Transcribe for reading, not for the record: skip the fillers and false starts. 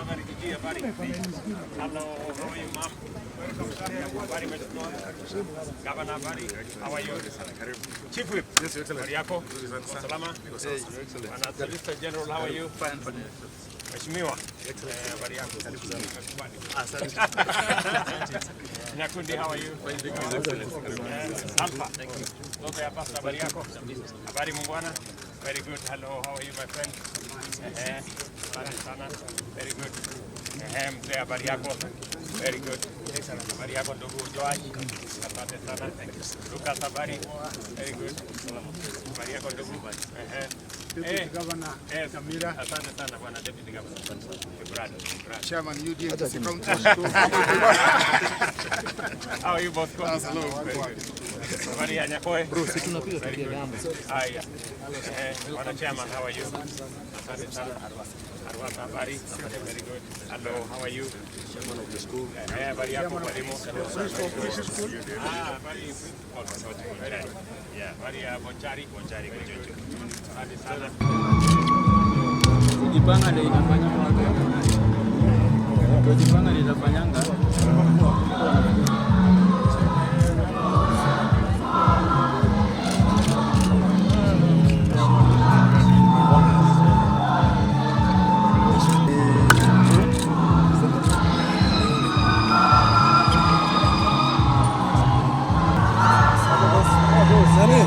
Habari Kisii, habari. Hello, how are you, ma'am? Habari mheshimiwa. Gavana, habari. How are you? Chief Whip. Yes, excellent. Habari yako? Salama. Hey, excellent. Bwana Solicitor General, how are you? Fine. Mheshimiwa. Habari yako? Karibu sana. Asante. Nyakundi, how are you? Fine, thank you. Excellent. Alpha. Thank you. Lote hapa, habari yako? Habari mungwana? Very good. Hello, how are you, my friend? Asante sana. Very good. Mzee, habari yako? Very good. Habari yako ndugu Joai? Asante sana. Lucas, habari? Very good. Habari yako ndugu? Governor Kamira. Asante sana bwana Deputy Governor. Shukrani. Chairman UDM County. How are you both? Hello. Habari ya Nyakoe? Bro, si tunapiga piga gamba. Haya. Bwana Chairman, how are you? Asante sana. Arwata, habari? Very good. Hello, how are you? Chairman of the school. Habari yako mwalimu? School. Habari. Yeah, habari ya Bonchari Gojojo. Asante sana. Kujipanga ndio inafanya kujipanga ndio inafanyanga. Sare,